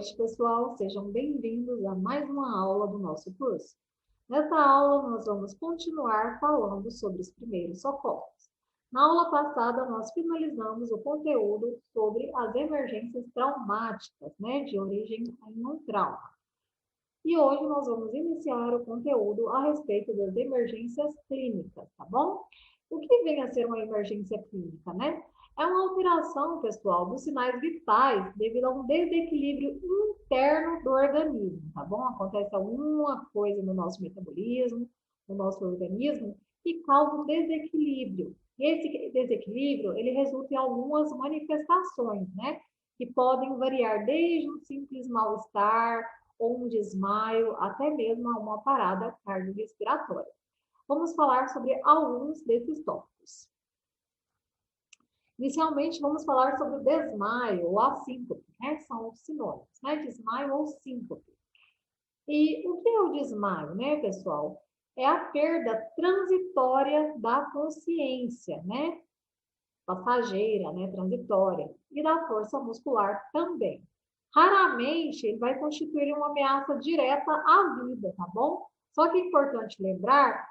noite, pessoal. Sejam bem-vindos a mais uma aula do nosso curso. Nessa aula, nós vamos continuar falando sobre os primeiros socorros. Na aula passada, nós finalizamos o conteúdo sobre as emergências traumáticas, de origem em um trauma. E hoje nós vamos iniciar o conteúdo a respeito das emergências clínicas, tá bom? O que vem a ser uma emergência clínica, É uma alteração, pessoal, dos sinais vitais devido a um desequilíbrio interno do organismo, tá bom? Acontece alguma coisa no nosso metabolismo, no nosso organismo, que causa um desequilíbrio. Esse desequilíbrio, ele resulta em algumas manifestações, Que podem variar desde um simples mal-estar, ou um desmaio, até mesmo uma parada cardiorrespiratória. Vamos falar sobre alguns desses tópicos. Inicialmente, vamos falar sobre o desmaio ou a síncope, São os sinônimos, Desmaio ou síncope. E o que é o desmaio, pessoal? É a perda transitória da consciência, Passageira, transitória. E da força muscular também. Raramente ele vai constituir uma ameaça direta à vida, tá bom? Só que é importante lembrar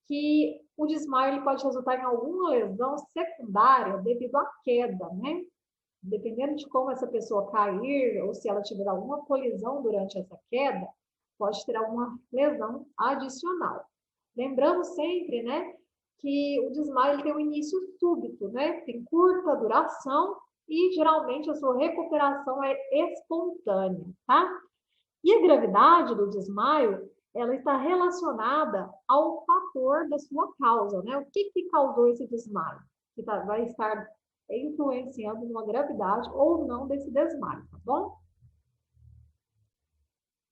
que o desmaio ele pode resultar em alguma lesão secundária devido à queda, Dependendo de como essa pessoa cair ou se ela tiver alguma colisão durante essa queda, pode ter alguma lesão adicional. Lembrando sempre, que o desmaio ele tem um início súbito, Tem curta duração e geralmente a sua recuperação é espontânea, tá? E a gravidade do desmaio, ela está relacionada ao fator da sua causa, O que causou esse desmaio? Que vai estar influenciando numa gravidade ou não desse desmaio, tá bom?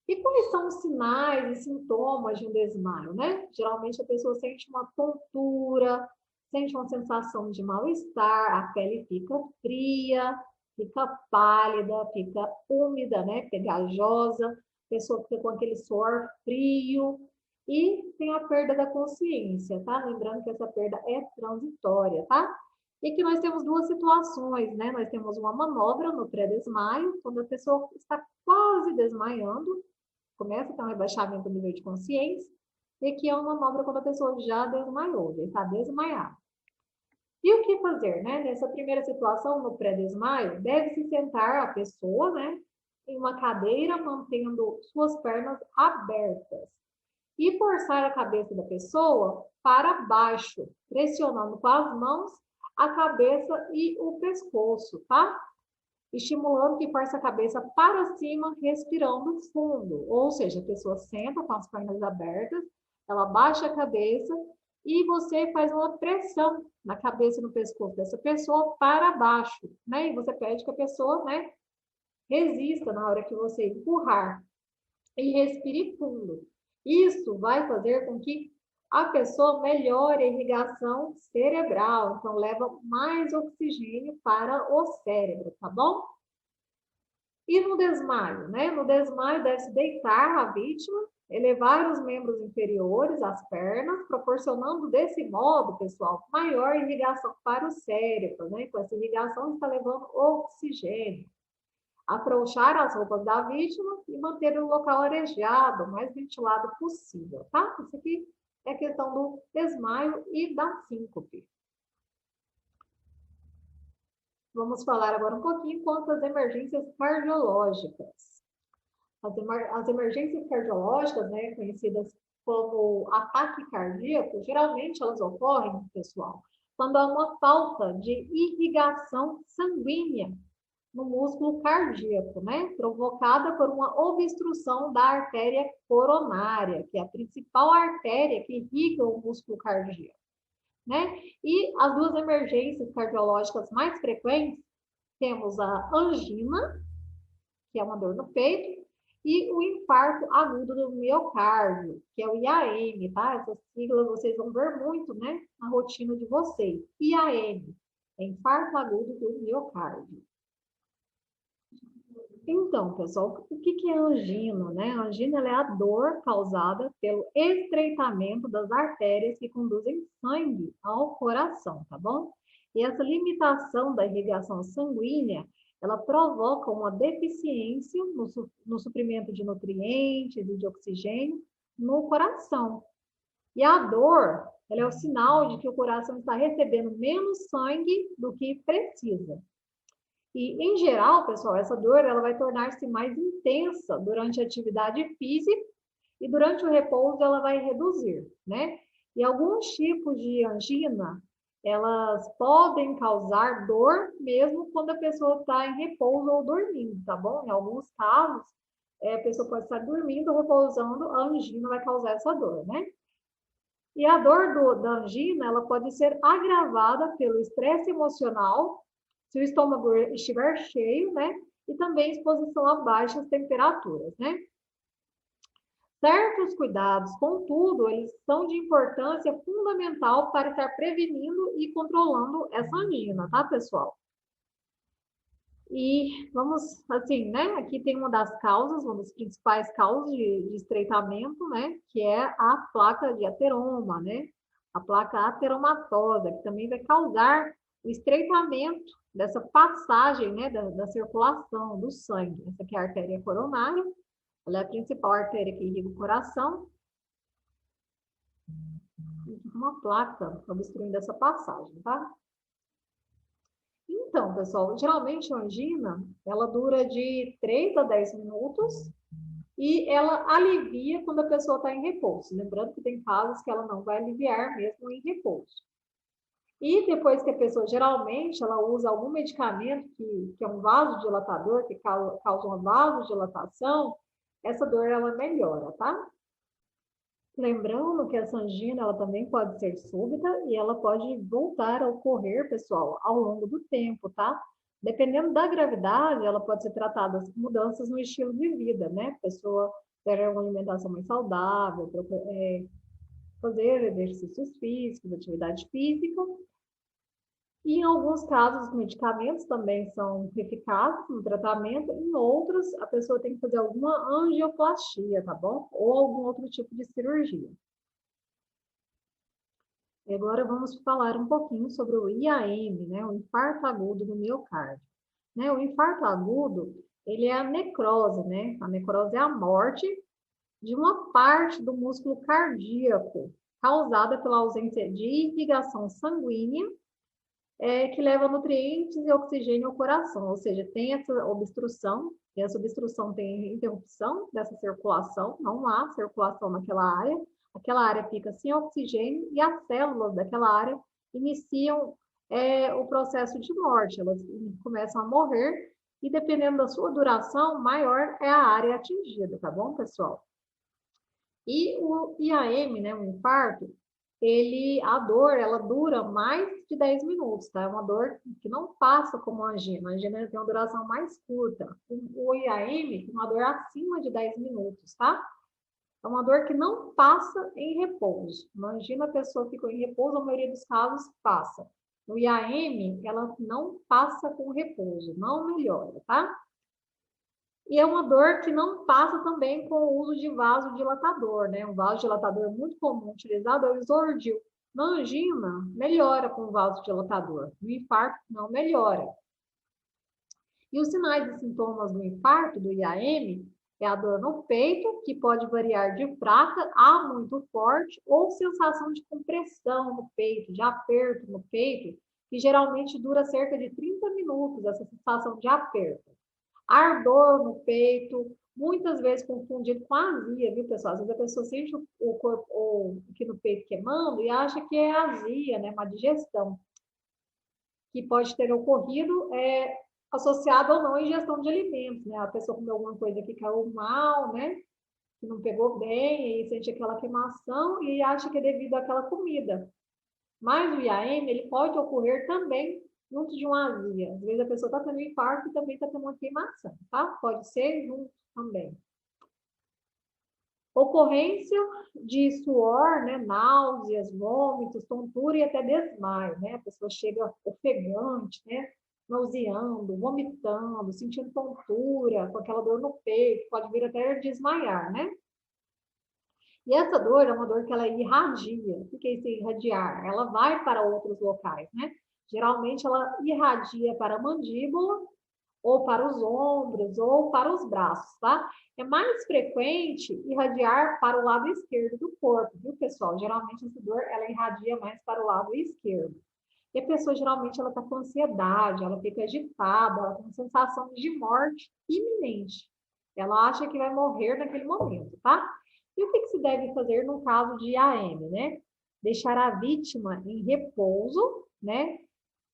E quais são os sinais e sintomas de um desmaio, Geralmente a pessoa sente uma tontura, sente uma sensação de mal-estar, a pele fica fria, fica pálida, fica úmida, pegajosa, a pessoa fica com aquele suor frio e tem a perda da consciência, tá? Lembrando que essa perda é transitória, tá? E que nós temos duas situações, Nós temos uma manobra no pré-desmaio, quando a pessoa está quase desmaiando, começa a ter um rebaixamento do nível de consciência, e aqui é uma manobra quando a pessoa já desmaiou, já está desmaiada. E o que fazer, Nessa primeira situação, no pré-desmaio, deve-se sentar a pessoa, em uma cadeira, mantendo suas pernas abertas. E forçar a cabeça da pessoa para baixo, pressionando com as mãos a cabeça e o pescoço, tá? Estimulando que force a cabeça para cima, respirando fundo. Ou seja, a pessoa senta com as pernas abertas, ela baixa a cabeça e você faz uma pressão na cabeça e no pescoço dessa pessoa para baixo, E você pede que a pessoa, resista na hora que você empurrar e respire fundo. Isso vai fazer com que a pessoa melhore a irrigação cerebral, então leva mais oxigênio para o cérebro, tá bom? E no desmaio, No desmaio deve-se deitar a vítima, elevar os membros inferiores, as pernas, proporcionando desse modo, pessoal, maior irrigação para o cérebro, Com essa irrigação está levando oxigênio. Afrouxar as roupas da vítima e manter o local arejado, o mais ventilado possível, tá? Isso aqui é a questão do desmaio e da síncope. Vamos falar agora um pouquinho quanto às emergências cardiológicas. As emergências cardiológicas, conhecidas como ataque cardíaco, geralmente elas ocorrem, pessoal, quando há uma falta de irrigação sanguínea no músculo cardíaco, provocada por uma obstrução da artéria coronária, que é a principal artéria que irriga o músculo cardíaco, E as duas emergências cardiológicas mais frequentes, temos a angina, que é uma dor no peito, e o infarto agudo do miocárdio, que é o IAM, tá? Essas siglas vocês vão ver muito, na rotina de vocês. IAM, é infarto agudo do miocárdio. Então, pessoal, o que é angina, A angina é a dor causada pelo estreitamento das artérias que conduzem sangue ao coração, tá bom? E essa limitação da irrigação sanguínea ela provoca uma deficiência no suprimento de nutrientes e de oxigênio no coração. E a dor, ela é o sinal de que o coração está recebendo menos sangue do que precisa. E, em geral, pessoal, essa dor ela vai tornar-se mais intensa durante a atividade física e durante o repouso ela vai reduzir, né? E alguns tipos de angina, elas podem causar dor mesmo quando a pessoa está em repouso ou dormindo, tá bom? Em alguns casos, a pessoa pode estar dormindo, repousando, a angina vai causar essa dor, né? E a dor da angina, ela pode ser agravada pelo estresse emocional, se o estômago estiver cheio, né? E também exposição a baixas temperaturas, né? Certos cuidados, contudo, eles são de importância fundamental para estar prevenindo e controlando essa angina, tá, pessoal? E vamos, assim, né? Aqui tem uma das causas, uma das principais causas de estreitamento, né? Que é a placa de ateroma, né? A placa ateromatosa, que também vai causar o estreitamento dessa passagem, né? Da circulação do sangue. Essa aqui é a artéria coronária, ela é a principal artéria que irriga o coração. E uma placa obstruindo essa passagem, tá? Então, pessoal, geralmente a angina, ela dura de 3 a 10 minutos e ela alivia quando a pessoa está em repouso. Lembrando que tem casos que ela não vai aliviar mesmo em repouso. E depois que a pessoa, geralmente, ela usa algum medicamento que é um vasodilatador, que causa uma vasodilatação, essa dor, ela melhora, tá? Lembrando que essa angina, ela também pode ser súbita e ela pode voltar a ocorrer, pessoal, ao longo do tempo, tá? Dependendo da gravidade, ela pode ser tratada com mudanças no estilo de vida, né? A pessoa ter uma alimentação mais saudável, fazer exercícios físicos, atividade física. E em alguns casos, os medicamentos também são eficazes no tratamento, em outros, a pessoa tem que fazer alguma angioplastia, tá bom? Ou algum outro tipo de cirurgia. E agora vamos falar um pouquinho sobre o IAM, né? O infarto agudo do miocárdio. Né? O infarto agudo, ele é a necrose, né? A necrose é a morte de uma parte do músculo cardíaco, causada pela ausência de irrigação sanguínea, que leva nutrientes e oxigênio ao coração, ou seja, tem essa obstrução, e essa obstrução tem interrupção dessa circulação, não há circulação naquela área fica sem oxigênio e as células daquela área iniciam o processo de morte, elas começam a morrer, e dependendo da sua duração, maior é a área atingida, tá bom, pessoal? E o IAM, né, o infarto, a dor, ela dura mais de 10 minutos, tá? É uma dor que não passa como a angina. A angina tem uma duração mais curta. O IAM tem uma dor acima de 10 minutos, tá? É uma dor que não passa em repouso. Na angina, a pessoa ficou em repouso, a maioria dos casos passa. No IAM, ela não passa com repouso, não melhora, tá? E é uma dor que não passa também com o uso de vasodilatador, né? Um vasodilatador muito comum utilizado é o Isordil. Na angina, melhora com o vasodilatador. No infarto, não melhora. E os sinais e sintomas do infarto, do IAM, é a dor no peito, que pode variar de fraca a muito forte, ou sensação de compressão no peito, de aperto no peito, que geralmente dura cerca de 30 minutos, essa sensação de aperto. Ardor no peito, muitas vezes confundido com azia, viu, pessoal? Às vezes a pessoa sente o corpo aqui no peito queimando e acha que é azia, né? Uma digestão, que pode ter ocorrido associado ou não à ingestão de alimentos, né? A pessoa comeu alguma coisa que caiu mal, né? Que não pegou bem, e sente aquela queimação e acha que é devido àquela comida. Mas o IAM, ele pode ocorrer também junto de uma azia. Às vezes a pessoa está tendo infarto e também está tendo uma queimação, tá? Pode ser junto também. Ocorrência de suor, né? Náuseas, vômitos, tontura e até desmaio, né? A pessoa chega ofegante, né? Nauseando, vomitando, sentindo tontura, com aquela dor no peito, pode vir até desmaiar, né? E essa dor é uma dor que ela irradia. O que é isso irradiar? Ela vai para outros locais, né? Geralmente ela irradia para a mandíbula ou para os ombros, ou para os braços, tá? É mais frequente irradiar para o lado esquerdo do corpo, viu, pessoal? Geralmente essa dor, ela irradia mais para o lado esquerdo. E a pessoa, geralmente, ela está com ansiedade, ela fica agitada, ela tem uma sensação de morte iminente. Ela acha que vai morrer naquele momento, tá? E o que se deve fazer no caso de AM, né? Deixar a vítima em repouso, né?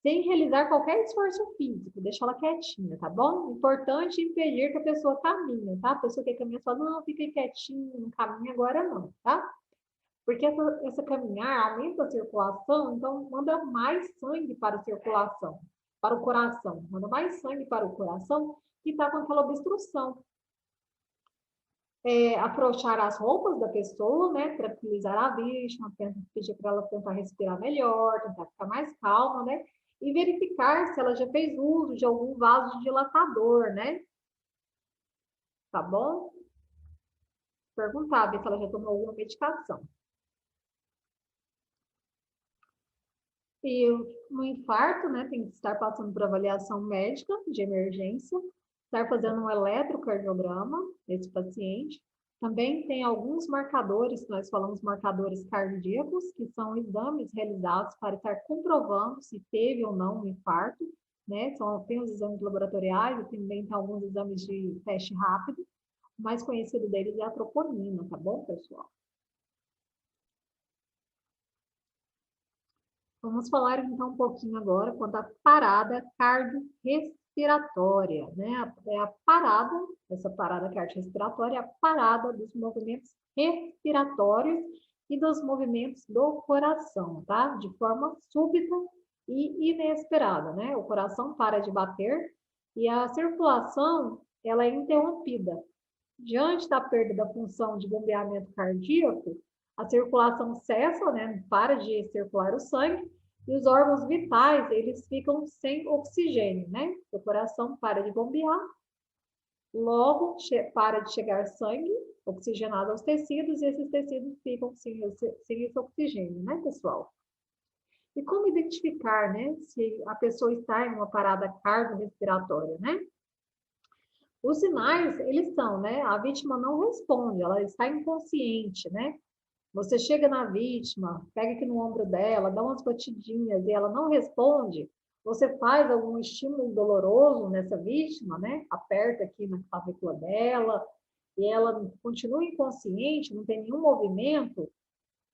Sem realizar qualquer esforço físico, deixar ela quietinha, tá bom? Importante impedir que a pessoa caminhe, tá? A pessoa que caminha fala, não, fica quietinho, não caminha agora não, tá? Porque essa caminhar aumenta a circulação, então manda mais sangue para a circulação, para o coração. Manda mais sangue para o coração que está com aquela obstrução. Afrouxar as roupas da pessoa, né? Tranquilizar a vítima, pedir para ela tentar respirar melhor, tentar ficar mais calma, né? E verificar se ela já fez uso de algum vasodilatador, né? Tá bom? Perguntar, ver se ela já tomou alguma medicação. E no infarto, né, tem que estar passando por avaliação médica de emergência, estar fazendo um eletrocardiograma nesse paciente. Também tem alguns marcadores, nós falamos marcadores cardíacos, que são exames realizados para estar comprovando se teve ou não um infarto, né? Tem os exames laboratoriais e também tem alguns exames de teste rápido. O mais conhecido deles é a troponina, tá bom, pessoal? Vamos falar então um pouquinho agora quanto à parada cardiorrespiratória, né? É a parada, essa parada cardiorrespiratória é a parada dos movimentos respiratórios e dos movimentos do coração, tá? De forma súbita e inesperada, né? O coração para de bater e a circulação, ela é interrompida. Diante da perda da função de bombeamento cardíaco, a circulação cessa, né? Para de circular o sangue e os órgãos vitais, eles ficam sem oxigênio, né? O coração para de bombear, logo para de chegar sangue oxigenado aos tecidos e esses tecidos ficam sem esse oxigênio, né, pessoal? E como identificar, né, se a pessoa está em uma parada cardiorrespiratória, né? Os sinais, eles são, né? A vítima não responde, ela está inconsciente, né? Você chega na vítima, pega aqui no ombro dela, dá umas batidinhas e ela não responde, você faz algum estímulo doloroso nessa vítima, né? Aperta aqui na clavícula dela e ela continua inconsciente, não tem nenhum movimento,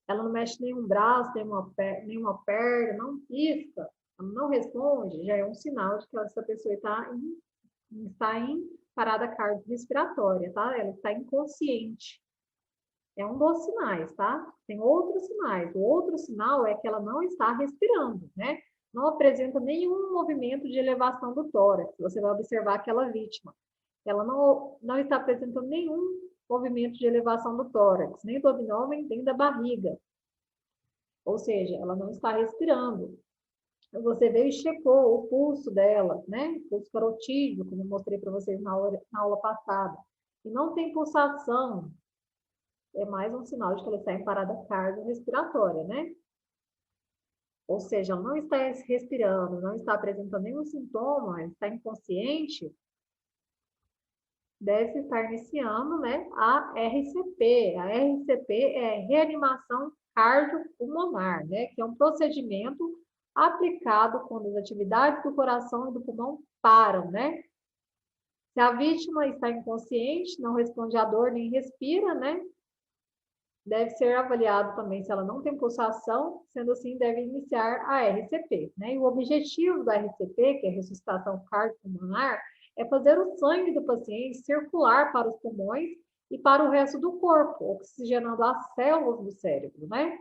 ela não mexe nenhum braço, nenhuma perna, não pisca, ela não responde, já é um sinal de que essa pessoa está em parada cardiorrespiratória, tá? Ela está inconsciente. É um dos sinais, tá? Tem outros sinais. O outro sinal é que ela não está respirando, né? Não apresenta nenhum movimento de elevação do tórax. Você vai observar aquela vítima. Ela não está apresentando nenhum movimento de elevação do tórax, nem do abdômen, nem da barriga. Ou seja, ela não está respirando. Você veio e checou o pulso dela, né? Pulso carotídeo, como eu mostrei para vocês na aula passada. E não tem pulsação, é mais um sinal de que ela está em parada cardiorrespiratória, né? Ou seja, ela não está respirando, não está apresentando nenhum sintoma, está inconsciente, deve estar iniciando, né, a RCP. A RCP é reanimação cardiopulmonar, né, que é um procedimento aplicado quando as atividades do coração e do pulmão param, né? Se a vítima está inconsciente, não responde à dor nem respira, né? Deve ser avaliado também se ela não tem pulsação, sendo assim, deve iniciar a RCP, né? E o objetivo da RCP, que é a ressuscitação cardiopulmonar, é fazer o sangue do paciente circular para os pulmões e para o resto do corpo, oxigenando as células do cérebro, né?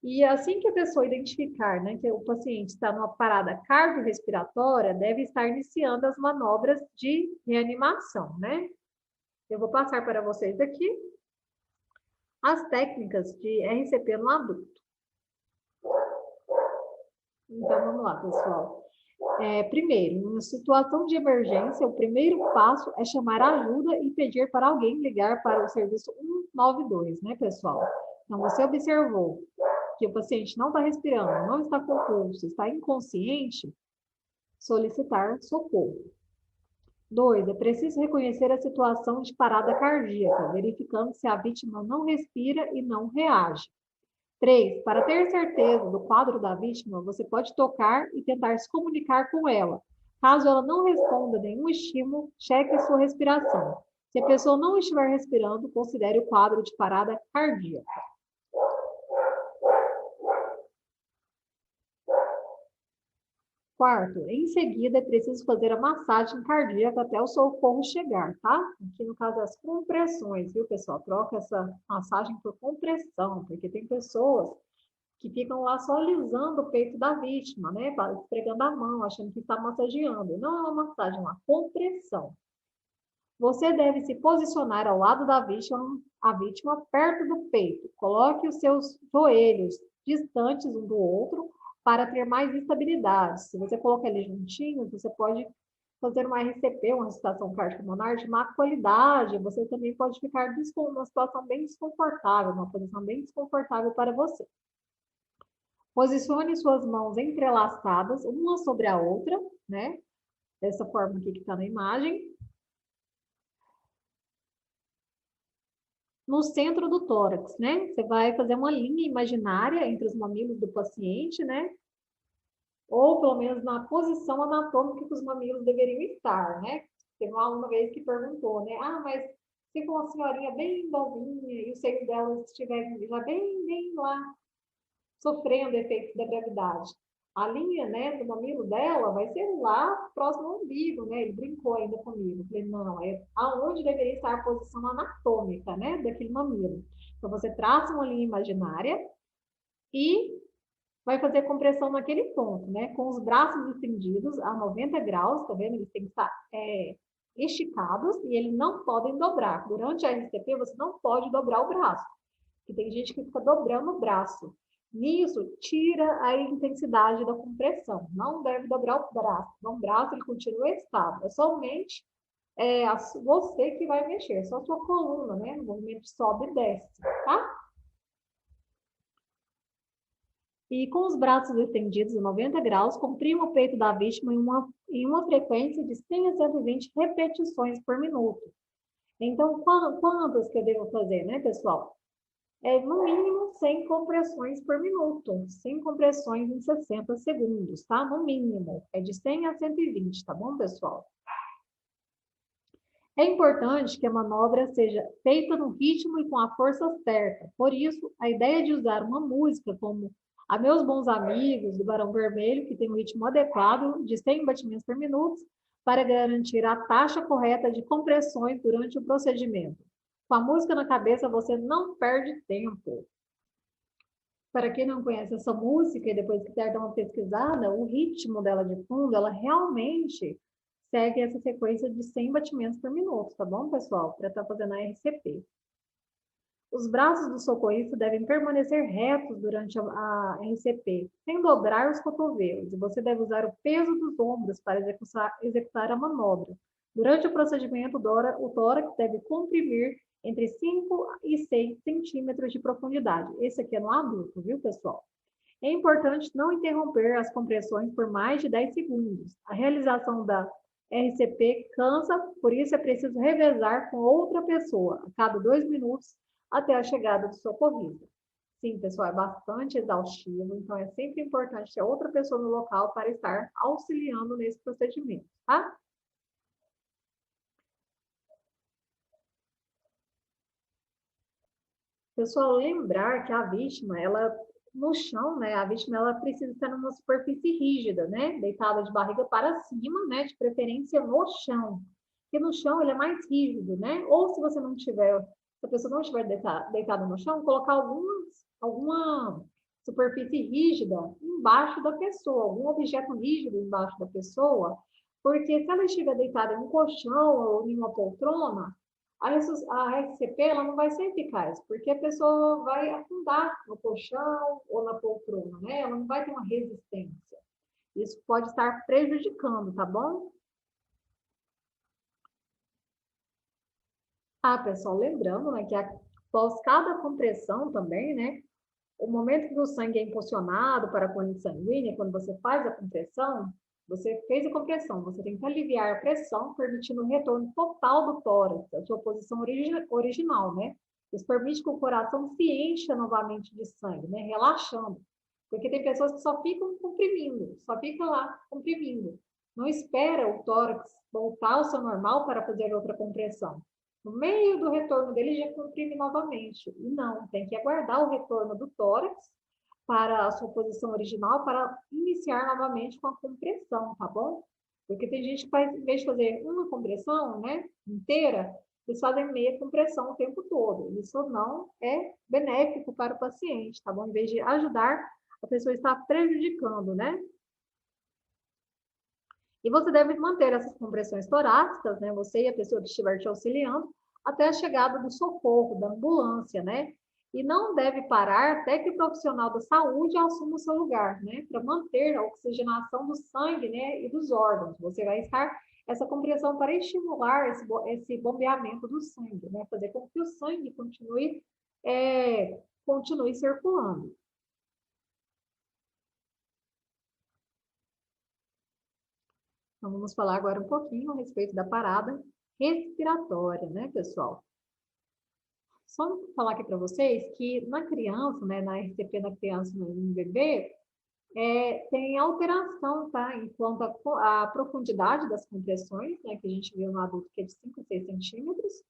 E assim que a pessoa identificar, né, que o paciente está numa parada cardiorrespiratória, deve estar iniciando as manobras de reanimação, né? Eu vou passar para vocês aqui as técnicas de RCP no adulto. Então, vamos lá, pessoal. Primeiro, em situação de emergência, o primeiro passo é chamar ajuda e pedir para alguém ligar para o serviço 192, né, pessoal? Então, você observou que o paciente não está respirando, não está com pulso, está inconsciente, solicitar socorro. 2. É preciso reconhecer a situação de parada cardíaca, verificando se a vítima não respira e não reage. 3. Para ter certeza do quadro da vítima, você pode tocar e tentar se comunicar com ela. Caso ela não responda nenhum estímulo, cheque sua respiração. Se a pessoa não estiver respirando, considere o quadro de parada cardíaca. Quarto, em seguida é preciso fazer a massagem cardíaca até o socorro chegar, tá? Aqui no caso as compressões, viu, pessoal? Troca essa massagem por compressão, porque tem pessoas que ficam lá só alisando o peito da vítima, né? Esfregando a mão, achando que está massageando. Não é uma massagem, é uma compressão. Você deve se posicionar ao lado da vítima, a vítima perto do peito. Coloque os seus joelhos distantes um do outro para ter mais estabilidade. Se você colocar eles juntinhos, você pode fazer uma RCP, uma ressuscitação cardiopulmonar de má qualidade. Você também pode ficar numa situação bem desconfortável, uma posição bem desconfortável para você. Posicione suas mãos entrelaçadas, uma sobre a outra, né? Dessa forma aqui que está na imagem. No centro do tórax, né? Você vai fazer uma linha imaginária entre os mamilos do paciente, né? Ou pelo menos na posição anatômica que os mamilos deveriam estar, né? Teve uma aluna uma vez que perguntou, né? Ah, mas se for uma senhorinha bem novinha e o seio dela estiver já bem lá, sofrendo efeitos da gravidade, a linha, né, do mamilo dela vai ser lá próximo ao umbigo, né? Ele brincou ainda comigo. Falei, não, é aonde deveria estar a posição anatômica, né, daquele mamilo. Então, você traça uma linha imaginária e vai fazer compressão naquele ponto, né? Com os braços estendidos a 90 graus, tá vendo? Eles têm que estar esticados e eles não podem dobrar. Durante a RCP, você não pode dobrar o braço, porque tem gente que fica dobrando o braço. Nisso, tira a intensidade da compressão. Não deve dobrar o braço. Então, o braço ele continua estável. É somente você que vai mexer. Só a sua coluna, né? O movimento sobe e desce, tá? E com os braços estendidos a 90 graus, comprima o peito da vítima em uma frequência de 100 a 120 repetições por minuto. Então, quantas que eu devo fazer, né, pessoal? No mínimo 100 compressões por minuto, 100 compressões em 60 segundos, tá? No mínimo, é de 100 a 120, tá bom, pessoal? É importante que a manobra seja feita no ritmo e com a força certa. Por isso, a ideia de usar uma música como A Meus Bons Amigos, do Barão Vermelho, que tem um ritmo adequado de 100 batimentos por minuto, para garantir a taxa correta de compressões durante o procedimento. Com a música na cabeça, você não perde tempo. Para quem não conhece essa música e depois quiser dar uma pesquisada, o ritmo dela de fundo, ela realmente segue essa sequência de 100 batimentos por minuto, tá bom, pessoal? Para estar fazendo a RCP. Os braços do socorrista devem permanecer retos durante a RCP, sem dobrar os cotovelos, e você deve usar o peso dos ombros para executar a manobra. Durante o procedimento, o tórax deve comprimir entre 5 e 6 centímetros de profundidade. Esse aqui é no adulto, viu, pessoal? É importante não interromper as compressões por mais de 10 segundos. A realização da RCP cansa, por isso é preciso revezar com outra pessoa a cada 2 minutos até a chegada do socorrista. Sim, pessoal, é bastante exaustivo, então é sempre importante ter outra pessoa no local para estar auxiliando nesse procedimento, tá? Pessoal, lembrar que a vítima, ela no chão, né? A vítima ela precisa estar numa superfície rígida, né? Deitada de barriga para cima, né? De preferência no chão. Porque no chão ele é mais rígido, né? Ou se você não tiver, se a pessoa não estiver deitada no chão, colocar alguma superfície rígida embaixo da pessoa, algum objeto rígido embaixo da pessoa, porque se ela estiver deitada em um colchão ou em uma poltrona, a RCP ela não vai ser eficaz, porque a pessoa vai afundar no colchão ou na poltrona, né? Ela não vai ter uma resistência. Isso pode estar prejudicando, tá bom? Pessoal, lembrando, né, que após cada compressão também, né, o momento que o sangue é impulsionado para a corrente sanguínea, quando você faz a compressão, Você fez a compressão, você tem que aliviar a pressão, permitindo o retorno total do tórax, a sua posição original, né? Isso permite que o coração se encha novamente de sangue, né? Relaxando. Porque tem pessoas que só ficam comprimindo, só ficam lá comprimindo. Não espera o tórax voltar ao seu normal para fazer outra compressão. No meio do retorno dele, já comprime novamente. E não, tem que aguardar o retorno do tórax para a sua posição original para iniciar novamente com a compressão, tá bom? Porque tem gente que faz, em vez de fazer uma compressão, né, inteira, eles fazem meia compressão o tempo todo. Isso não é benéfico para o paciente, tá bom? Em vez de ajudar, a pessoa está prejudicando, né? E você deve manter essas compressões torácicas, né? Você e a pessoa que estiver te auxiliando, até a chegada do socorro, da ambulância, né? E não deve parar até que o profissional da saúde assuma o seu lugar, né? Para manter a oxigenação do sangue, né? E dos órgãos. Você vai estar essa compressão para estimular esse bombeamento do sangue, né? Fazer com que o sangue continue circulando. Então, vamos falar agora um pouquinho a respeito da parada respiratória, né, pessoal? Só falar aqui para vocês que na criança, né, na RCP da criança no bebê, tem alteração, tá? Enquanto a profundidade das compressões, né, que a gente vê no adulto que é de 5 a 6 centímetros,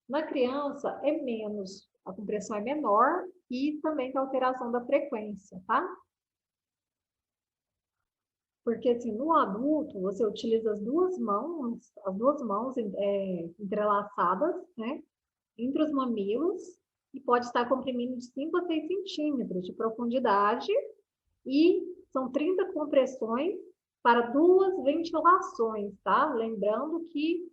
na criança é menos, a compressão é menor e também tem alteração da frequência, tá? Porque, assim, no adulto, você utiliza as duas mãos entrelaçadas, né, entre os mamilos, e pode estar comprimindo de 5 a 6 centímetros de profundidade, e são 30 compressões para 2 ventilações, tá? Lembrando que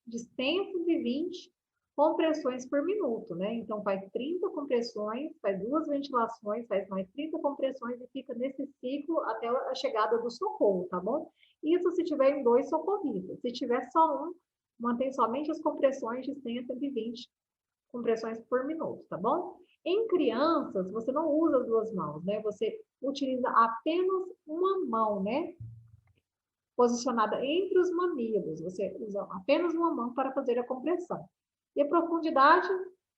de 100 a 120 compressões por minuto, né? Então, faz 30 compressões, faz 2 ventilações, faz mais 30 compressões e fica nesse ciclo até a chegada do socorro, tá bom? Isso se tiver em 2 socorristas. Se tiver só um, mantém somente as compressões de 100 a 120 compressões por minuto, tá bom? Em crianças, você não usa as duas mãos, né? Você utiliza apenas uma mão, né? Posicionada entre os mamilos. Você usa apenas uma mão para fazer a compressão. E a profundidade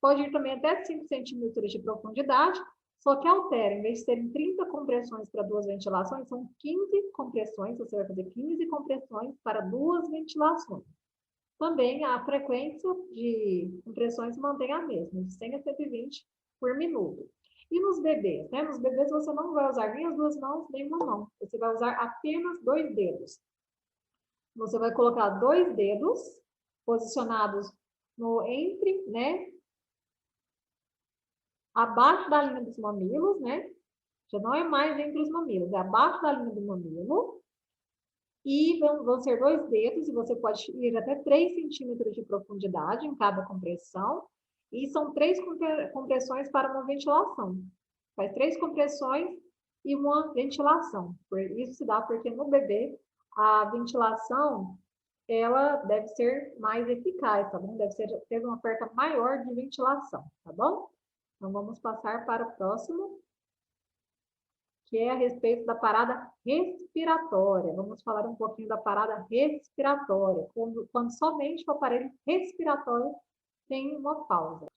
pode ir também até 5 centímetros de profundidade, só que altera. Em vez de serem 30 compressões para 2 ventilações, são 15 compressões. Você vai fazer 15 compressões para 2 ventilações. Também a frequência de compressões mantém a mesma, de 100 a 120 por minuto. E nos bebês, né? Nos bebês você não vai usar nem as duas mãos, nem uma mão. Você vai usar apenas 2 dedos. Você vai colocar 2 dedos posicionados né? Abaixo da linha dos mamilos, né? Já não é mais entre os mamilos, é abaixo da linha do mamilo. E vão ser 2 dedos, e você pode ir até 3 centímetros de profundidade em cada compressão. E são 3 compressões para uma ventilação. Faz 3 compressões e uma ventilação. Isso se dá porque no bebê a ventilação ela deve ser mais eficaz, tá bom? Deve ter uma oferta maior de ventilação, tá bom? Então, vamos passar para o próximo, que é a respeito da parada respiratória. Vamos falar um pouquinho da parada respiratória, quando somente o aparelho respiratório tem uma pausa.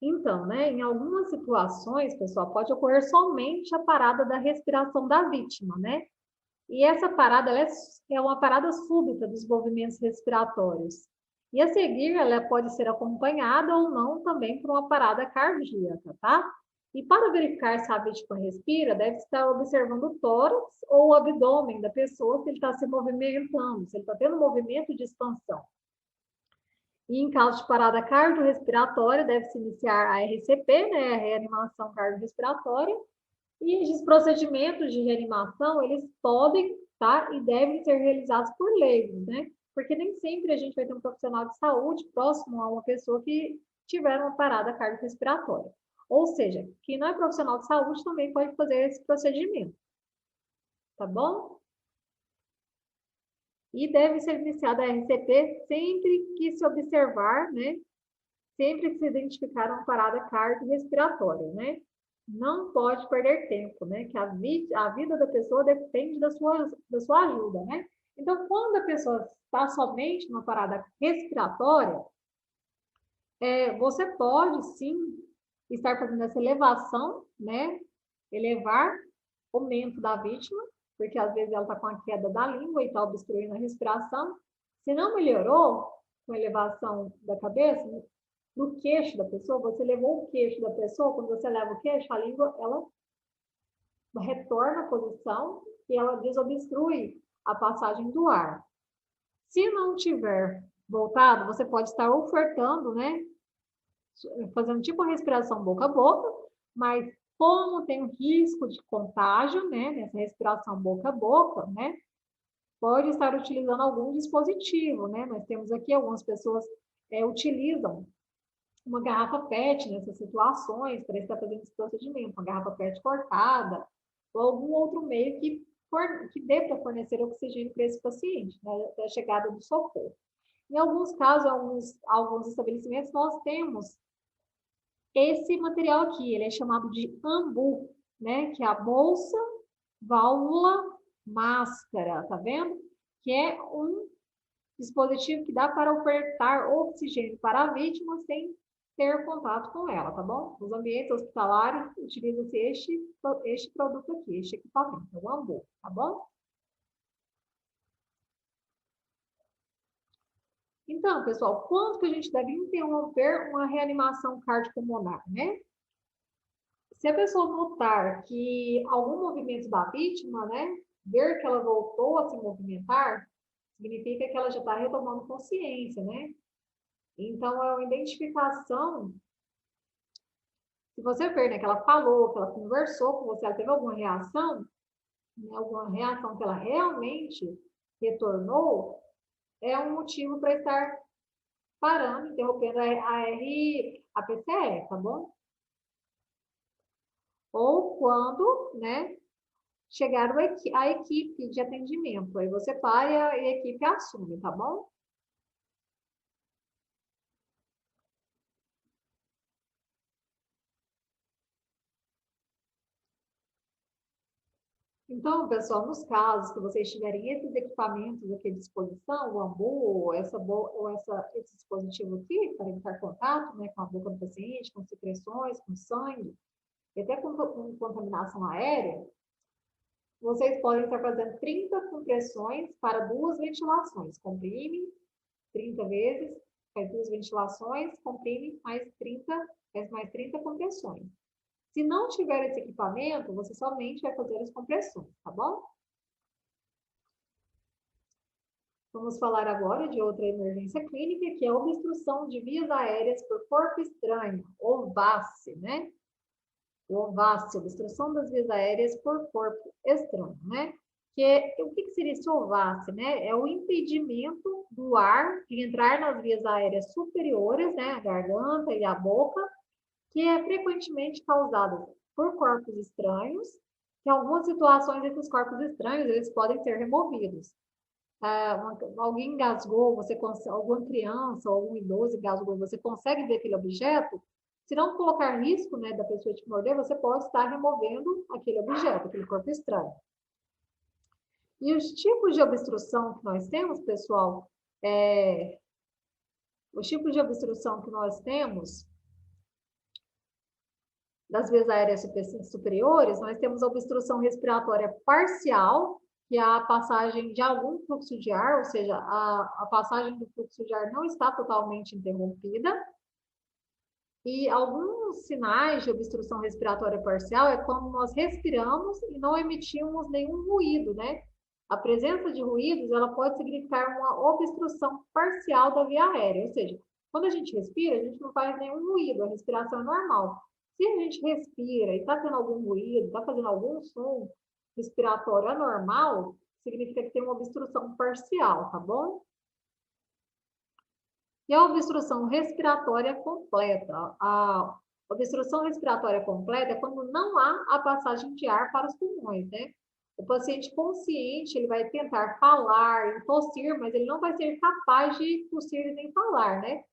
Então, né, em algumas situações, pessoal, pode ocorrer somente a parada da respiração da vítima, né? E essa parada ela é uma parada súbita dos movimentos respiratórios. E a seguir, ela pode ser acompanhada ou não também por uma parada cardíaca, tá? E para verificar se a vítima respira, deve estar observando o tórax ou o abdômen da pessoa, se ele está se movimentando, se ele está tendo movimento de expansão. E em caso de parada cardiorrespiratória, deve-se iniciar a RCP, né, a reanimação cardiorrespiratória. E esses procedimentos de reanimação, eles podem, tá, e devem ser realizados por leigos, né? Porque nem sempre a gente vai ter um profissional de saúde próximo a uma pessoa que tiver uma parada cardiorrespiratória. Ou seja, quem não é profissional de saúde também pode fazer esse procedimento. Tá bom? E deve ser iniciada a RCP sempre que se observar, né? Sempre que se identificar uma parada cardiorrespiratória, né? não pode perder tempo, né? Que a vida da pessoa depende da sua ajuda, né? Então, quando a pessoa está somente numa parada respiratória, você pode sim estar fazendo essa elevação, né? Elevar o mento da vítima, porque às vezes ela está com a queda da língua e está obstruindo a respiração. Se não melhorou com a elevação da cabeça, no queixo da pessoa, você levou o queixo da pessoa, quando você leva o queixo, a língua, ela retorna à posição e ela desobstrui a passagem do ar. Se não tiver voltado, você pode estar ofertando, né? Fazendo tipo uma respiração boca a boca, mas como tem um risco de contágio, né? Nessa respiração boca a boca, né? Pode estar utilizando algum dispositivo, né? Nós temos aqui algumas pessoas utilizam uma garrafa PET nessas situações para estar fazendo esse procedimento, uma garrafa PET cortada, ou algum outro meio que dê para fornecer oxigênio para esse paciente, né, até a chegada do socorro. Em alguns casos, alguns estabelecimentos, nós temos esse material aqui, ele é chamado de AMBU, né, que é a bolsa, válvula, máscara, tá vendo? Que é um dispositivo que dá para ofertar oxigênio para a vítima sem ter contato com ela, tá bom? Nos ambientes hospitalares, utiliza-se este produto aqui, este equipamento, o AMBU, tá bom? Então, pessoal, quando que a gente deve interromper uma reanimação cardiopulmonar, né? Se a pessoa notar que algum movimento da vítima, né, ver que ela voltou a se movimentar, significa que ela já está retomando consciência, né? Então, é uma identificação. Se você ver, né, que ela falou, que ela conversou com você, ela teve alguma reação, né, alguma reação que ela realmente retornou, é um motivo para estar parando, interrompendo a PCE, tá bom? Ou quando, né, chegar a equipe de atendimento, aí você para e a equipe assume, tá bom? Então, pessoal, nos casos que vocês tiverem esses equipamentos aqui à disposição, o AMBU esse dispositivo aqui, para evitar contato, né, com a boca do paciente, com secreções, com sangue, e até com contaminação aérea, vocês podem estar fazendo 30 compressões para 2 ventilações. Comprime 30 vezes, faz 2 ventilações, comprime mais 30, faz mais 30 compressões. Se não tiver esse equipamento, você somente vai fazer as compressões, tá bom? Vamos falar agora de outra emergência clínica, que é a obstrução de vias aéreas por corpo estranho, ou VASC, né? O VASC, obstrução das vias aéreas por corpo estranho, né? O que seria esse OVASC, né? É o impedimento do ar de entrar nas vias aéreas superiores, né? A garganta e a boca, que é frequentemente causado por corpos estranhos, que em algumas situações esses corpos estranhos eles podem ser removidos. Alguém engasgou, alguma criança ou algum idoso engasgou, você consegue ver aquele objeto? Se não colocar risco, né, da pessoa te morder, você pode estar removendo aquele objeto, aquele corpo estranho. E os tipos de obstrução que nós temos, pessoal, os tipos de obstrução que nós temos das vias aéreas superiores, nós temos a obstrução respiratória parcial, que é a passagem de algum fluxo de ar, ou seja, a passagem do fluxo de ar não está totalmente interrompida. E alguns sinais de obstrução respiratória parcial é quando nós respiramos e não emitimos nenhum ruído, né? A presença de ruídos, ela pode significar uma obstrução parcial da via aérea, ou seja, quando a gente respira, a gente não faz nenhum ruído, a respiração é normal. Se a gente respira e está tendo algum ruído, está fazendo algum som respiratório anormal, significa que tem uma obstrução parcial, tá bom? E a obstrução respiratória completa. A obstrução respiratória completa é quando não há a passagem de ar para os pulmões, né? O paciente consciente, ele vai tentar falar, tossir, mas ele não vai ser capaz de tossir nem falar, né?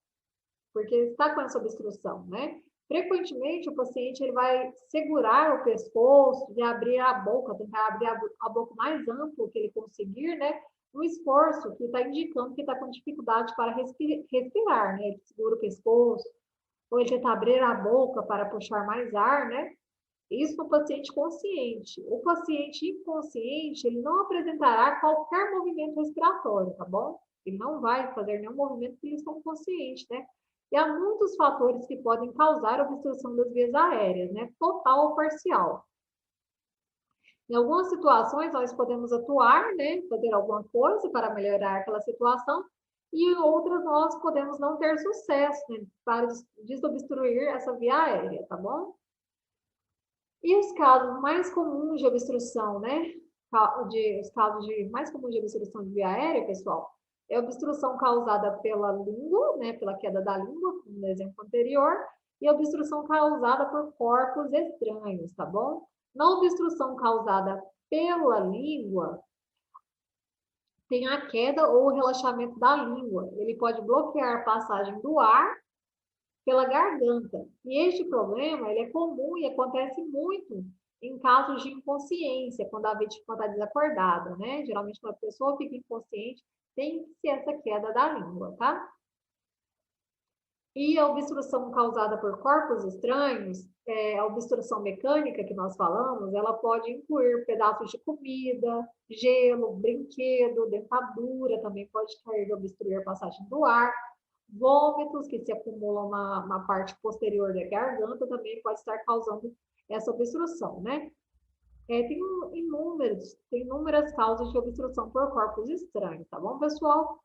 Porque ele está com essa obstrução, né? Frequentemente, o paciente ele vai segurar o pescoço e abrir a boca, tentar abrir a boca o mais amplo que ele conseguir, né? Um esforço que está indicando que está com dificuldade para respirar, né? Ele segura o pescoço, ou ele tenta abrir a boca para puxar mais ar, né? Isso no paciente consciente. O paciente inconsciente, ele não apresentará qualquer movimento respiratório, tá bom? Ele não vai fazer nenhum movimento porque ele está inconsciente, né? E há muitos fatores que podem causar obstrução das vias aéreas, né? Total ou parcial. Em algumas situações, nós podemos atuar, né? Fazer alguma coisa para melhorar aquela situação, e em outras nós podemos não ter sucesso, né? Para desobstruir essa via aérea, tá bom? E os casos mais comuns de obstrução, né? Os casos mais comuns de obstrução de via aérea, pessoal, é obstrução causada pela língua, né? Pela queda da língua, como no exemplo anterior, e obstrução causada por corpos estranhos, tá bom? Na obstrução causada pela língua, tem a queda ou o relaxamento da língua. Ele pode bloquear a passagem do ar pela garganta. E este problema ele é comum e acontece muito em casos de inconsciência, quando a vítima está desacordada, né? Geralmente, quando a pessoa fica inconsciente, tem que ser essa queda da língua, tá? E a obstrução causada por corpos estranhos, a obstrução mecânica que nós falamos, ela pode incluir pedaços de comida, gelo, brinquedo, dentadura, também pode cair de obstruir a passagem do ar. Vômitos que se acumulam na parte posterior da garganta também pode estar causando essa obstrução, né? Tem inúmeras causas de obstrução por corpos estranhos, tá bom, pessoal?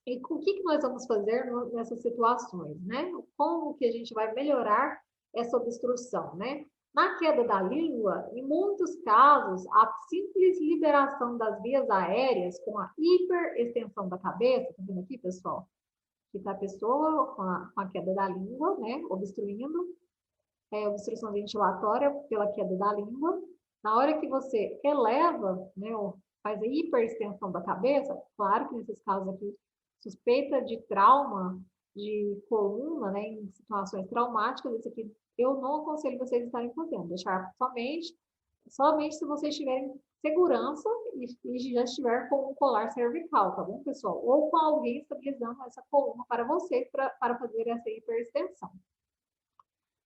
E o que nós vamos fazer nessas situações, né? Como que a gente vai melhorar essa obstrução, né? Na queda da língua, em muitos casos, a simples liberação das vias aéreas com a hiperextensão da cabeça, tá vendo aqui, pessoal? Que está a pessoa com a queda da língua, né? Obstruindo, obstrução ventilatória pela queda da língua. Na hora que você eleva, né? Faz a hiperextensão da cabeça, claro que nesses casos aqui suspeita de trauma de coluna, né, em situações traumáticas, isso aqui eu não aconselho vocês estarem fazendo, deixar somente se vocês tiverem segurança e já estiver com um colar cervical, tá bom, pessoal? Ou com alguém estabilizando essa coluna para vocês, para fazer essa hiperextensão.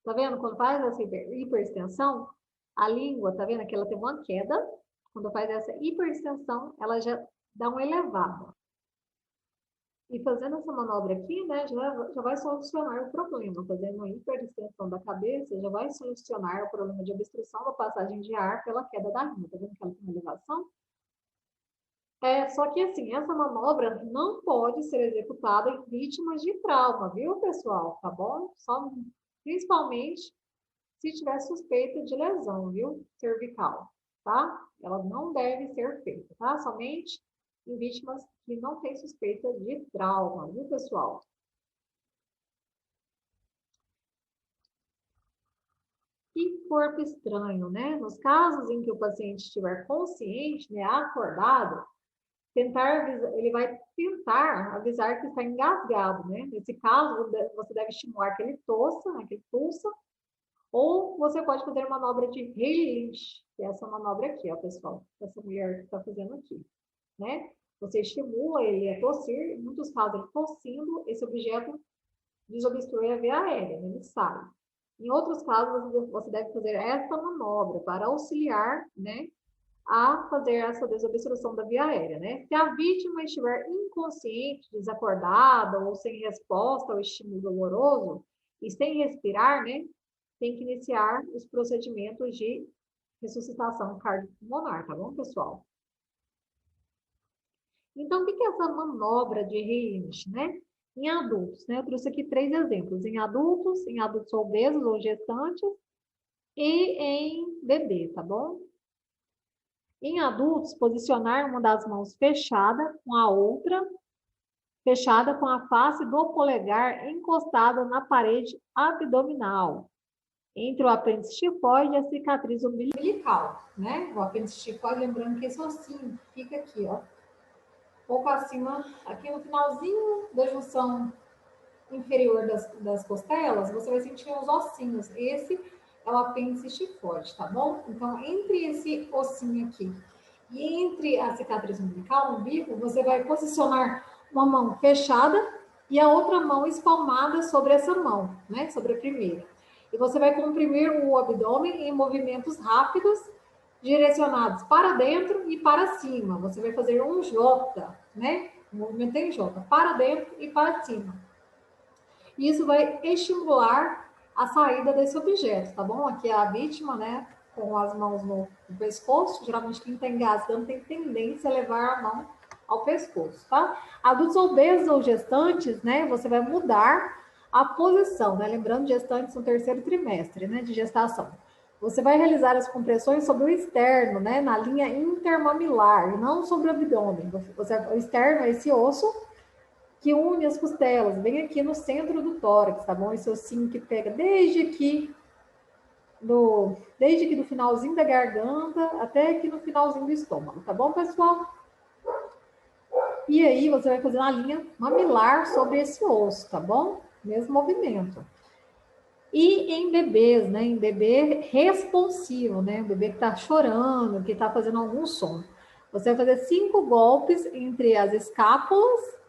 Tá vendo? Quando faz essa hiperextensão, a língua, tá vendo que ela tem uma queda, quando faz essa hiperextensão, ela já dá uma elevada. E fazendo essa manobra aqui, né, já vai solucionar o problema. Fazendo uma hiperextensão da cabeça, já vai solucionar o problema de obstrução da passagem de ar pela queda da língua. Tá vendo que ela tem uma elevação? Só que assim, essa manobra não pode ser executada em vítimas de trauma, viu, pessoal? Tá bom? Principalmente se tiver suspeita de lesão, viu? Cervical, tá? Ela não deve ser feita, tá? Somente em vítimas que não têm suspeita de trauma, viu, pessoal? E corpo estranho, né? Nos casos em que o paciente estiver consciente, né, acordado, ele vai tentar avisar que está engasgado, né? Nesse caso, você deve estimular que ele tossa, né, que ele pulsa, ou você pode fazer manobra de Heimlich, que é essa manobra aqui, ó, pessoal, essa mulher que está fazendo aqui, né? Você estimula ele a tossir, em muitos casos ele tossindo, esse objeto desobstrui a via aérea, né? Ele sai. Em outros casos, você deve fazer essa manobra para auxiliar, né, a fazer essa desobstrução da via aérea, né? Se a vítima estiver inconsciente, desacordada ou sem resposta ao estímulo doloroso e sem respirar, né, tem que iniciar os procedimentos de ressuscitação cardiopulmonar, tá bom, pessoal? Então, o que é essa manobra de Heimlich, né? Em adultos, né? Eu trouxe aqui 3 exemplos. Em adultos obesos ou gestantes e em bebê, tá bom? Em adultos, posicionar uma das mãos fechada com a outra, fechada com a face do polegar encostada na parede abdominal, entre o apêndice tifoide e a cicatriz umbilical, né? O apêndice tifoide, lembrando que esse ossinho fica aqui, ó. Um pouco acima, aqui no finalzinho da junção inferior das costelas, você vai sentir os ossinhos. Esse é o apêndice xifoide, tá bom? Então, entre esse ossinho aqui e entre a cicatriz umbilical, o umbigo, você vai posicionar uma mão fechada e a outra mão espalmada sobre essa mão, né? Sobre a primeira. E você vai comprimir o abdômen em movimentos rápidos, direcionados para dentro e para cima. Você vai fazer um J, né? Um movimento em J, para dentro e para cima. E isso vai estimular a saída desse objeto, tá bom? Aqui é a vítima, né? Com as mãos no pescoço. Geralmente quem está engasgando tem tendência a levar a mão ao pescoço, tá? Adultos obesos ou gestantes, né? Você vai mudar a posição, né? Lembrando, gestantes no terceiro trimestre, né? De gestação. Você vai realizar as compressões sobre o externo, né? Na linha intermamilar, e não sobre o abdômen. O externo é esse osso que une as costelas, bem aqui no centro do tórax, tá bom? Esse ossinho que pega desde aqui do finalzinho da garganta até aqui no finalzinho do estômago, tá bom, pessoal? E aí você vai fazer uma linha mamilar sobre esse osso, tá bom? Mesmo movimento. E em bebês, né? Em bebê responsivo, né? O bebê que tá chorando, que tá fazendo algum som. Você vai fazer 5 golpes entre as escápulas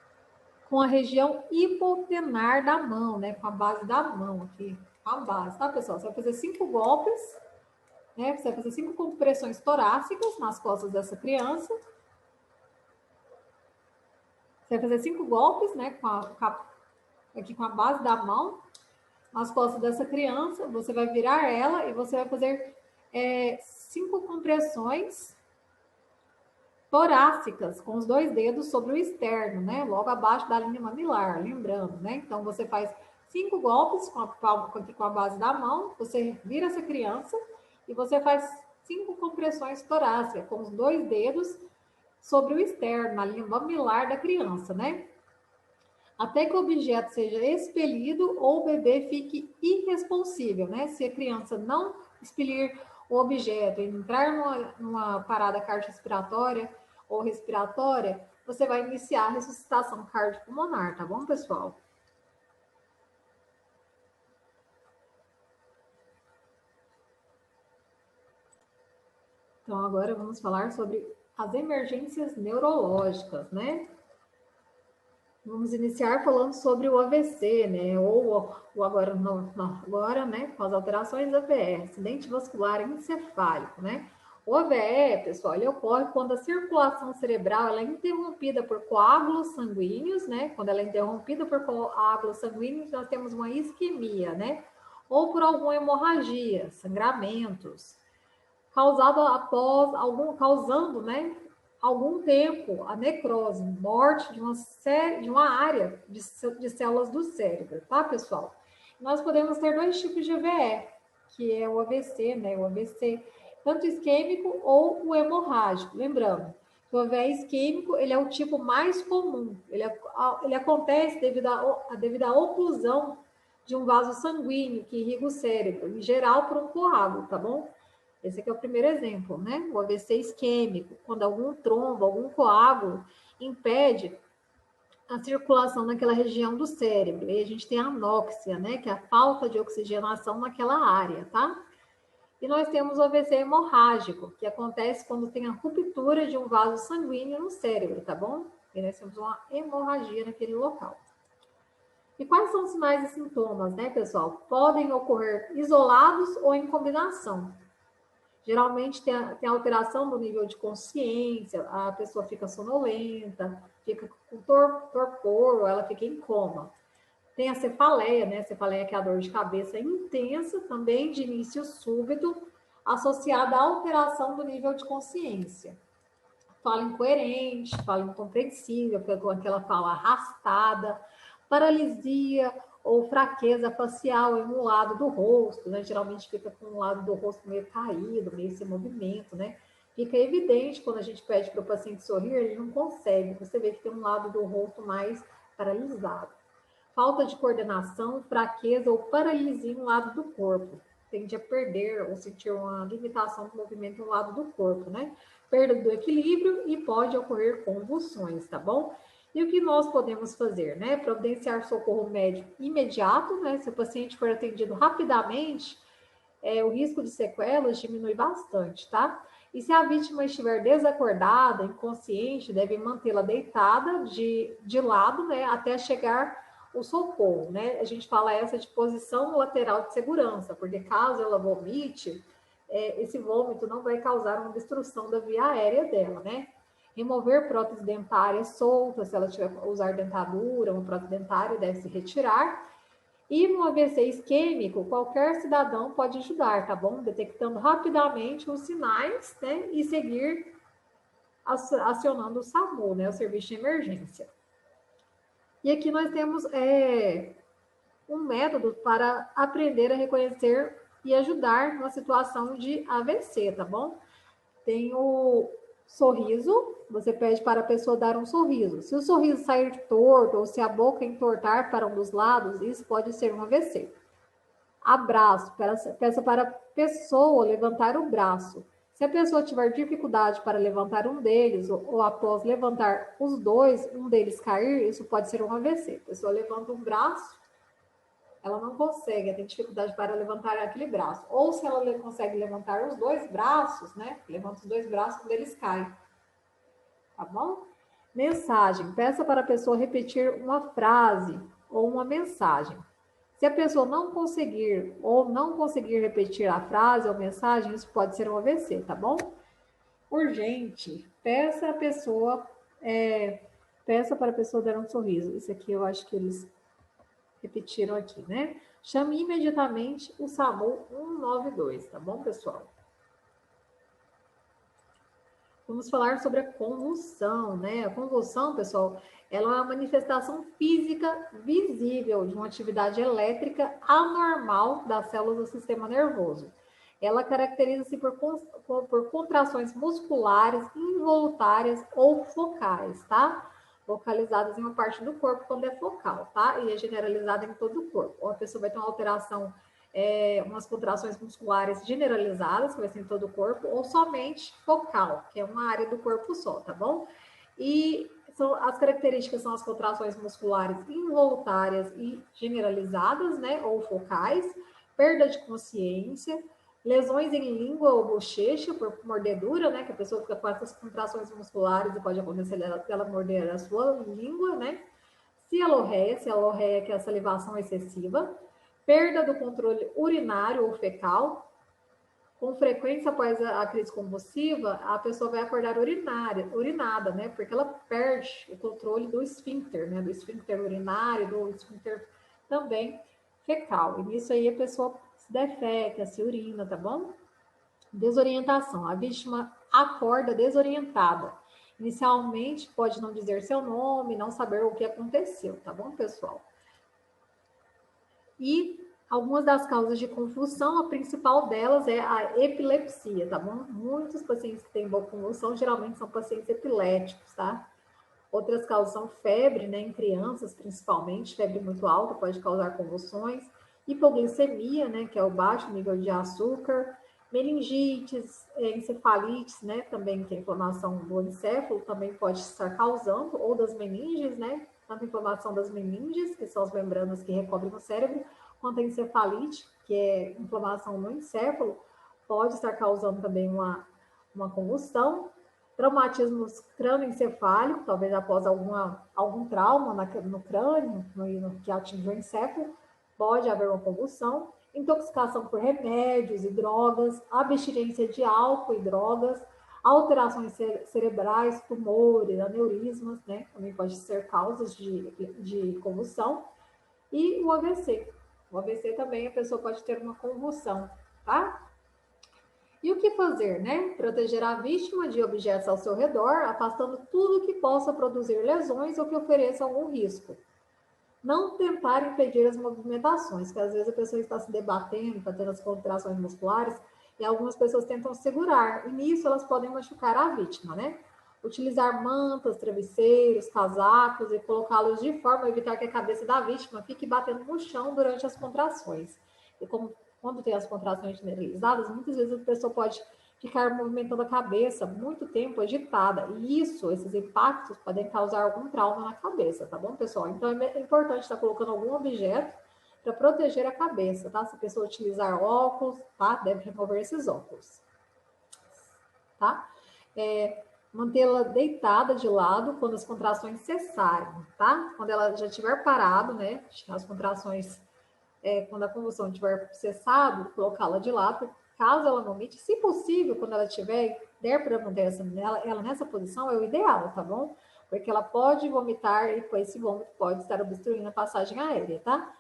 com a região hipotenar da mão, né? Com a base da mão aqui. Com a base, tá, pessoal? Você vai fazer 5 golpes, né? Você vai fazer 5 compressões torácicas nas costas dessa criança. Você vai fazer 5 golpes, né? Aqui com a base da mão, nas costas dessa criança. Você vai virar ela e você vai fazer 5 compressões torácicas com os 2 dedos sobre o externo, né? Logo abaixo da linha mamilar, lembrando, né? Então você faz 5 golpes com a base da mão, você vira essa criança e você faz 5 compressões torácicas com os 2 dedos sobre o externo, na linha mamilar da criança, né? Até que o objeto seja expelido ou o bebê fique irresponsível, né? Se a criança não expelir o objeto e entrar numa parada cardiorrespiratória ou respiratória, você vai iniciar a ressuscitação cardiopulmonar, tá bom, pessoal? Então, agora vamos falar sobre as emergências neurológicas, né? Vamos iniciar falando sobre o AVC, né? Ou agora, agora, né? Com as alterações do AVE, acidente vascular encefálico, né? O AVE, pessoal, ele ocorre quando a circulação cerebral ela é interrompida por coágulos sanguíneos, né? Quando ela é interrompida por coágulos sanguíneos, nós temos uma isquemia, né? Ou por alguma hemorragia, sangramentos, causando, né, algum tempo a necrose, morte de uma área de células do cérebro, tá, pessoal? Nós podemos ter 2 tipos de AVE, que é o AVC, né, o AVC tanto isquêmico ou o hemorrágico. Lembrando, o AVE isquêmico, ele é o tipo mais comum, ele acontece devido à oclusão de um vaso sanguíneo que irriga o cérebro, em geral por um coágulo, tá bom? Esse aqui é o primeiro exemplo, né? O AVC isquêmico, quando algum trombo, algum coágulo impede a circulação naquela região do cérebro. E a gente tem a anóxia, né? Que é a falta de oxigenação naquela área, tá? E nós temos o AVC hemorrágico, que acontece quando tem a ruptura de um vaso sanguíneo no cérebro, tá bom? E nós temos uma hemorragia naquele local. E quais são os sinais e sintomas, né, pessoal? Podem ocorrer isolados ou em combinação. Geralmente tem alteração do nível de consciência, a pessoa fica sonolenta, fica com torpor, ou ela fica em coma. Tem a cefaleia, né? A cefaleia que é a dor de cabeça intensa, também de início súbito, associada à alteração do nível de consciência. Fala incoerente, fala incompreensível, com aquela fala arrastada, paralisia ou fraqueza facial em um lado do rosto, né? Geralmente fica com um lado do rosto meio caído, meio sem movimento, né? Fica evidente quando a gente pede para o paciente sorrir, ele não consegue. Você vê que tem um lado do rosto mais paralisado. Falta de coordenação, fraqueza ou paralisia em um lado do corpo. Tende a perder ou sentir uma limitação do movimento em um lado do corpo, né? Perda do equilíbrio e pode ocorrer convulsões, tá bom? E o que nós podemos fazer, né? Providenciar socorro médico imediato, né? Se o paciente for atendido rapidamente, o risco de sequelas diminui bastante, tá? E se a vítima estiver desacordada, inconsciente, deve mantê-la deitada de lado, né, até chegar o socorro, né? A gente fala essa de posição lateral de segurança, porque caso ela vomite, esse vômito não vai causar uma obstrução da via aérea dela, né? Remover prótese dentária solta, se ela tiver usar dentadura, uma prótese dentária deve se retirar. E no AVC isquêmico, qualquer cidadão pode ajudar, tá bom? Detectando rapidamente os sinais, né? E seguir acionando o SAMU, né? O serviço de emergência. E aqui nós temos um método para aprender a reconhecer e ajudar numa situação de AVC, tá bom? Tem o sorriso, você pede para a pessoa dar um sorriso. Se o sorriso sair torto ou se a boca entortar para um dos lados, isso pode ser um AVC. Abraço, peça para a pessoa levantar o braço. Se a pessoa tiver dificuldade para levantar um deles, ou após levantar os dois, um deles cair, isso pode ser um AVC. A pessoa levanta um braço, ela não consegue, tem dificuldade para levantar aquele braço. Ou se ela consegue levantar os dois braços, né? Levanta os dois braços, um deles cai. Tá bom? Mensagem. Peça para a pessoa repetir uma frase ou uma mensagem. Se a pessoa não conseguir repetir a frase ou mensagem, isso pode ser um AVC, tá bom? Urgente. Peça para a pessoa dar um sorriso. Isso aqui eu acho que eles repetiram aqui, né? Chame imediatamente o SAMU 192, tá bom, pessoal? Vamos falar sobre a convulsão, né? A convulsão, pessoal, ela é uma manifestação física visível de uma atividade elétrica anormal das células do sistema nervoso. Ela caracteriza-se por contrações musculares involuntárias ou focais, tá? Localizadas em uma parte do corpo quando é focal, tá? E é generalizada em todo o corpo. Ou a pessoa vai ter uma alteração, umas contrações musculares generalizadas, que vai ser em todo o corpo, ou somente focal, que é uma área do corpo só, tá bom? E as características são as contrações musculares involuntárias e generalizadas, né? Ou focais, perda de consciência, lesões em língua ou bochecha por mordedura, né? Que a pessoa fica com essas contrações musculares e pode acontecer dela morder a sua língua, né? Cialorreia que é a salivação excessiva, perda do controle urinário ou fecal. Com frequência após a crise convulsiva, a pessoa vai acordar urinada, né? Porque ela perde o controle do esfíncter, né? Do esfíncter urinário, do esfíncter também fecal. E nisso aí a pessoa se defeca, se urina, tá bom? Desorientação. A vítima acorda desorientada. Inicialmente pode não dizer seu nome, não saber o que aconteceu, tá bom, pessoal? E algumas das causas de convulsão, a principal delas é a epilepsia, tá bom? Muitos pacientes que têm convulsão geralmente são pacientes epiléticos, tá? Outras causas são febre, né, em crianças principalmente, febre muito alta pode causar convulsões, hipoglicemia, né, que é o baixo nível de açúcar, meningites, encefalites, né, também que é a inflamação do encéfalo também pode estar causando, ou das meninges, né, tanto a inflamação das meninges, que são as membranas que recobrem o cérebro, quanto a encefalite, que é inflamação no encéfalo, pode estar causando também uma convulsão. Traumatismo crânioencefálico, talvez após algum trauma no crânio, que atingiu o encéfalo, pode haver uma convulsão. Intoxicação por remédios e drogas, abstinência de álcool e drogas, alterações cerebrais, tumores, aneurismas, né? Também pode ser causas de convulsão. E o AVC. O AVC também a pessoa pode ter uma convulsão, tá? E o que fazer, né? Proteger a vítima de objetos ao seu redor, afastando tudo que possa produzir lesões ou que ofereça algum risco. Não tentar impedir as movimentações, que às vezes a pessoa está se debatendo, está tendo as contrações musculares, e algumas pessoas tentam segurar, e nisso elas podem machucar a vítima, né? Utilizar mantas, travesseiros, casacos e colocá-los de forma a evitar que a cabeça da vítima fique batendo no chão durante as contrações. E como quando tem as contrações generalizadas, muitas vezes a pessoa pode ficar movimentando a cabeça muito tempo agitada. E esses impactos podem causar algum trauma na cabeça, tá bom, pessoal? Então é importante estar colocando algum objeto para proteger a cabeça, tá? Se a pessoa utilizar óculos, tá? Deve remover esses óculos, tá? Mantê-la deitada de lado quando as contrações cessarem, tá? Quando ela já tiver parado, né? As contrações, quando a convulsão tiver cessado, colocá-la de lado, caso ela vomite, se possível, quando ela der para manter ela nessa posição, é o ideal, tá bom? Porque ela pode vomitar e com esse vômito pode estar obstruindo a passagem aérea, tá?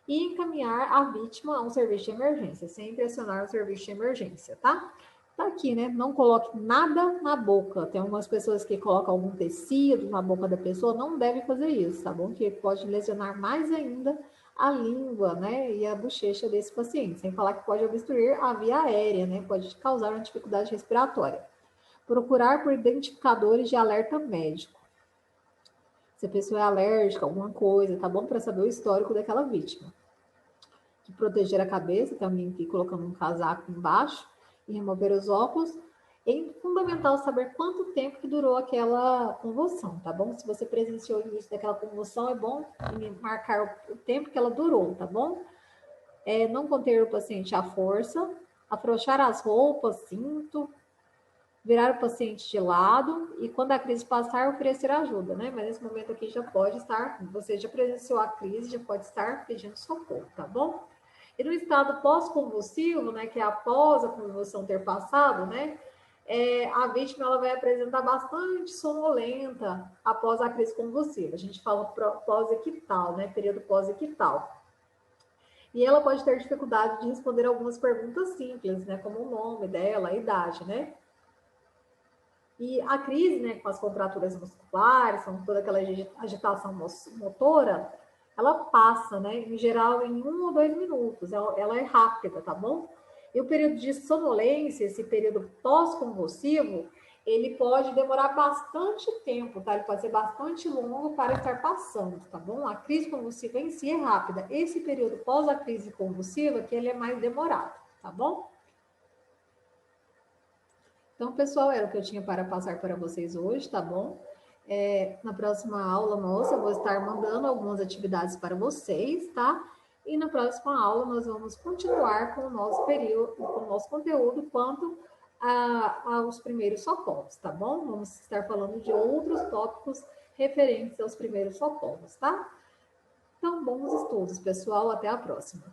E encaminhar a vítima a um serviço de emergência, sempre acionar o serviço de emergência, tá? Tá aqui, né? Não coloque nada na boca. Tem algumas pessoas que colocam algum tecido na boca da pessoa, não deve fazer isso, tá bom? Que pode lesionar mais ainda a língua, né? E a bochecha desse paciente. Sem falar que pode obstruir a via aérea, né? Pode causar uma dificuldade respiratória. Procurar por identificadores de alerta médico. Se a pessoa é alérgica a alguma coisa, tá bom? Para saber o histórico daquela vítima. De proteger a cabeça, também aqui colocando um casaco embaixo e remover os óculos. É fundamental saber quanto tempo que durou aquela convulsão, tá bom? Se você presenciou o início daquela convulsão, é bom marcar o tempo que ela durou, tá bom? Não conter o paciente à força, afrouxar as roupas, cinto, virar o paciente de lado e quando a crise passar, oferecer ajuda, né? Mas nesse momento aqui já pode estar, você já presenciou a crise, já pode estar pedindo socorro, tá bom? E no estado pós-convulsivo, né, que é após a convulsão ter passado, né, a vítima ela vai apresentar bastante sonolenta após a crise convulsiva. A gente fala pós-equital, né, período pós-equital. E ela pode ter dificuldade de responder algumas perguntas simples, né, como o nome dela, a idade, né. E a crise, né, com as contraturas musculares, com toda aquela agitação motora, ela passa, né, em geral, em 1 ou 2 minutos. Ela é rápida, tá bom? E o período de sonolência, esse período pós-convulsivo, ele pode demorar bastante tempo, tá? Ele pode ser bastante longo para estar passando, tá bom? A crise convulsiva em si é rápida. Esse período pós a crise convulsiva, que ele é mais demorado, tá bom? Então, pessoal, era o que eu tinha para passar para vocês hoje, tá bom? Na próxima aula, moça, eu vou estar mandando algumas atividades para vocês, tá? E na próxima aula nós vamos continuar com o nosso período, com o nosso conteúdo quanto aos primeiros socorros, tá bom? Vamos estar falando de outros tópicos referentes aos primeiros socorros, tá? Então, bons estudos, pessoal. Até a próxima.